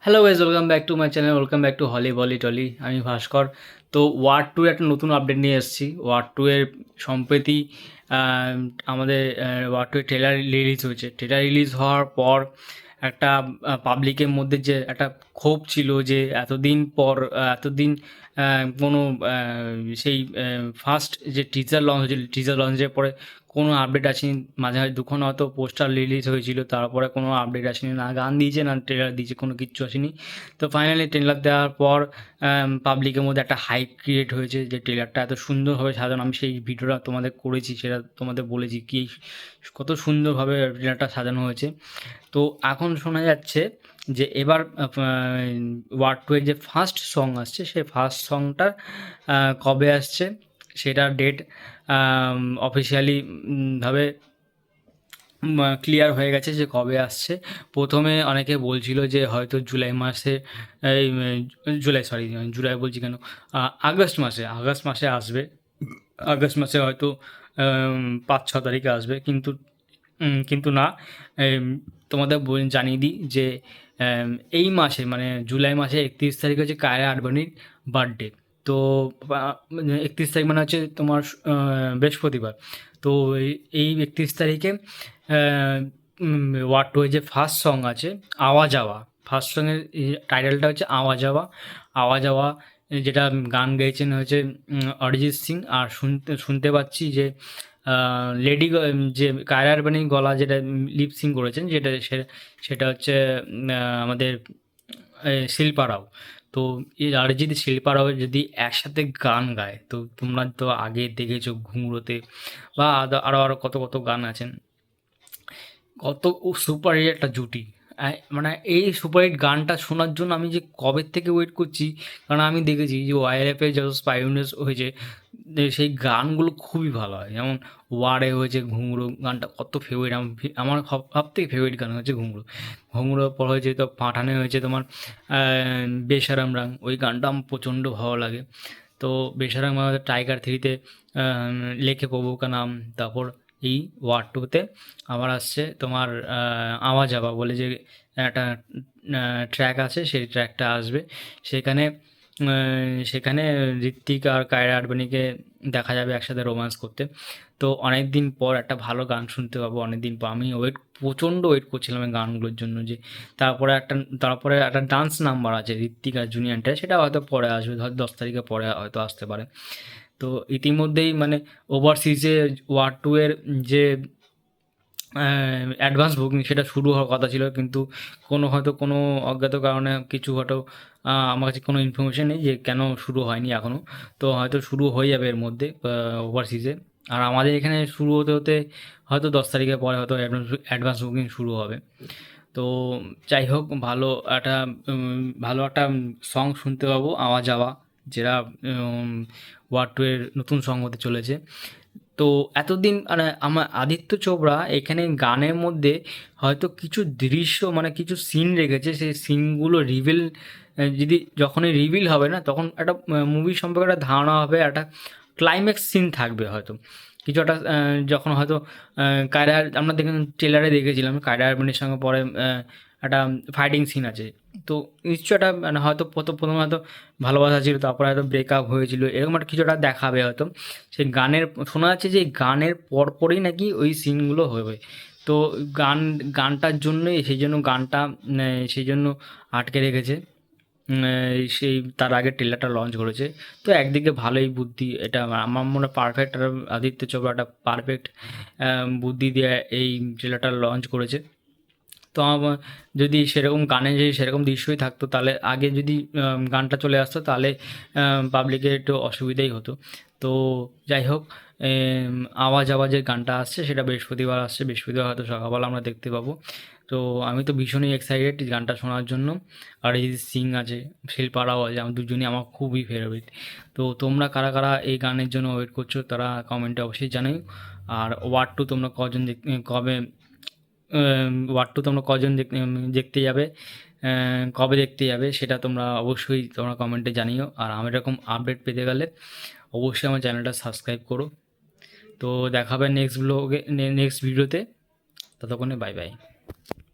Hello guys, welcome back to my channel, welcome back to Holly Bolly Tolly. আমি ভাস্কর। তো war two একটা নতুন আপডেট নিয়ে এসেছি। ওয়ার টু এর সম্প্রতি আহ, আমাদের ওয়ার টু এর ট্রেলার রিলিজ হয়েছে। ট্রেলার রিলিজ হওয়ার পর একটা পাবলিকের মধ্যে যে একটা ক্ষোভ ছিল যে এতদিন পর এতদিন কোনো সেই ফার্স্ট যে টিজার লঞ্চ হয়েছিল, টিজার লঞ্চের পরে কোনো আপডেট আসেনি। মাঝে মাঝে দুখন হয়তো পোস্টার রিলিজ হয়েছিল, তারপরে কোনো আপডেট আসেনি, না গান দিয়েছে না ট্রেলার দিয়েছে, কোনো কিচ্ছু আসেনি। তো ফাইনালি ট্রেলার দেওয়ার পর পাবলিকের মধ্যে একটা হাইপ ক্রিয়েট হয়েছে যে ট্রেলারটা এত সুন্দরভাবে সাজানো। আমি সেই ভিডিওটা তোমাদের করেছি, সেটা তোমাদের বলেছি কি কত সুন্দরভাবে ট্রেলারটা সাজানো হয়েছে। তো এখন শোনা যাচ্ছে যে এবার ওয়ার টু এর যে ফার্স্ট সং আসছে, সেই ফার্স্ট সংটার কবে আসছে সেটার ডেট অফিসিয়ালি ভাবে ক্লিয়ার হয়ে গেছে যে কবে আসছে। প্রথমে অনেকে বলছিল যে হয়তো জুলাই মাসে, এই জুলাই, সরি জুলাই বলছি কেন, আগস্ট মাসে আসবে। আগস্ট মাসে হয়তো 5-6 তারিখে আসবে, কিন্তু না। এম, তোমাদের জানিয়ে দিই যে এম, এই মাসে মানে জুলাই মাসে 31 তারিখ হচ্ছে কায়রা আডবাণীর বার্থডে। তো 31 তারিখ মানে হচ্ছে তোমার বৃহস্পতিবার। তো এই 31 তারিখে ওয়ার টু এর যে ফার্স্ট সং আছে আওয়া যাওয়া, ফার্স্ট সঙের টাইটেলটা হচ্ছে আওয়া যাওয়া। আওয়া যাওয়া যেটা গান গেয়েছেন হচ্ছে অরিজিৎ সিং। আর শুনতে শুনতে পাচ্ছি যে যে কায়রা আরবানির গলা যেটা লিপ সিং করেছেন, সেটা হচ্ছে আমাদের শিল্পা রাও। তো এই অরিজিৎ শিল্পা রাও যদি একসাথে গান গায়, তো তোমরা তো আগে দেখেছো ঘুঙুরোতে বা আরও আরও কত কত গান আছেন, কত সুপার হিট একটা জুটি। মানে এই সুপার হিট গানটা শোনার জন্য আমি যে কবে থেকে ওয়েট করছি। কারণ আমি দেখেছি যে ওয়াইএফে যত স্পাইউনিস হয়েছে, সেই গানগুলো খুবই ভালো হয়। যেমন ওয়ারে হয়েছে ঘুঙুরো গানটা, কত ফেভারিট আমার সব থেকে ফেভারিট গান হচ্ছে ঘুঙুরো। ঘুঙুরোর পর হয়েছে তো পাঠানে হয়েছে তোমার বেসারাম রাং, ওই গানটা আমার প্রচণ্ড ভালো লাগে। তো বেসারাম আমাদের টাইগার থ্রিতে লেখে প্রভু কা নাম। তারপর এই ওয়ার টুতে আবার আসছে তোমার আওয়া যাওয়া বলে যে একটা ট্র্যাক আছে, সেই ট্র্যাকটা আসবে। সেখানে সেখানে ঋত্বিক আর কায়রা আডবাণীকে দেখা যাবে একসাথে রোম্যান্স করতে। তো অনেক দিন পর একটা ভালো গান শুনতে পাবো, অনেক দিন পর। আমি প্রচণ্ড ওয়েট করছিলাম এই গানগুলোর জন্য। যে তারপরে একটা ডান্স নাম্বার আছে ঋত্বিক আর জুনিয়রটা, সেটা হয়তো পরে আসবে, হয়তো 10 তারিখে পরে হয়তো আসতে পারে। তো ইতিমধ্যেই মানে ওভারসিজে ওয়ার টু এর যে অ্যাডভান্স বুকিং সেটা শুরু হওয়ার কথা ছিল, কিন্তু কোনো অজ্ঞাত কারণে কিছু হয়তো আমার কাছে কোনো ইনফরমেশন নেই যে কেন শুরু হয়নি এখনও। তো হয়তো শুরু হয়ে যাবে এর মধ্যে ওভারসিজে। আর আমাদের এখানে শুরু হতে হতে হয়তো 10 তারিখের পরে হয়তো অ্যাডভান্স বুকিং শুরু হবে। তো যাই হোক, ভালো একটা সং শুনতে পাবো আওয়া যাওয়া, যেটা ওয়ার টু এর নতুন সং হতে চলেছে। তো এতদিন মানে আমার আদিত্য চোপড়া এখানে গানের মধ্যে হয়তো কিছু দৃশ্য মানে কিছু সিন রেখেছে, সেই সিনগুলো যদি যখনই রিভিল হবে না, তখন একটা মুভি সম্পর্কে একটা ধারণা হবে, একটা ক্লাইম্যাক্স সিন থাকবে হয়তো কিছু একটা। যখন হয়তো আমরা ট্রেলারে দেখেছিলাম কায়রা আরমানির সঙ্গে পরে একটা ফাইটিং সিন আছে। তো নিশ্চয় একটা মানে হয়তো প্রথমে হয়তো ভালোবাসা ছিল, তারপরে হয়তো ব্রেকআপ হয়েছিল, এরকম একটা কিছু একটা দেখাবে হয়তো। সেই গানের শোনা যাচ্ছে যে গানের পরপরই নাকি ওই সিনগুলো হবে। তো গানটার জন্যই, সেই জন্য আটকে রেখেছে। সেই তার আগে ট্রেলারটা লঞ্চ করেছে। তো একদিকে ভালোই বুদ্ধি এটা, আমার মনে হয় পারফেক্ট। আদিত্য চোপড়া একটা পারফেক্ট বুদ্ধি দিয়ে এই ট্রেলারটা লঞ্চ করেছে। তো যদি সেরকম গানে যদি সেরকম দৃশ্যই থাকতো, তাহলে আগে যদি গানটা চলে আসতো, তাহলে পাবলিকের একটু অসুবিধাই হতো। তো যাই হোক, আওয়াজ আওয়াজের গানটা আসছে, সেটা বৃহস্পতিবার আসছে। বৃহস্পতিবার হয়তো সকালবেলা আমরা দেখতে পাবো। তো আমি তো ভীষণই এক্সাইটেড গানটা শোনার জন্য। আর এই সিং আছে, শিল্পারাও আছে, আমার দুজনই আমার খুবই ফেভারিট। তো তোমরা কারা কারা এই গানের জন্য ওয়েট করছো, তারা কমেন্টে অবশ্যই জানাই। আর ওয়ার টু তোমরা কবে ওয়ার টু তোমরা দেখতে যাবে, কবে দেখতে যাবে, সেটা অবশ্যই তোমরা কমেন্টে জানিও। আর আমার এরকম আপডেট পেতে গেলে অবশ্যই আমার চ্যানেলটা সাবস্ক্রাইব করো। তো দেখা হবে নেক্সট ভিডিওতে। ততক্ষণে বাই বাই।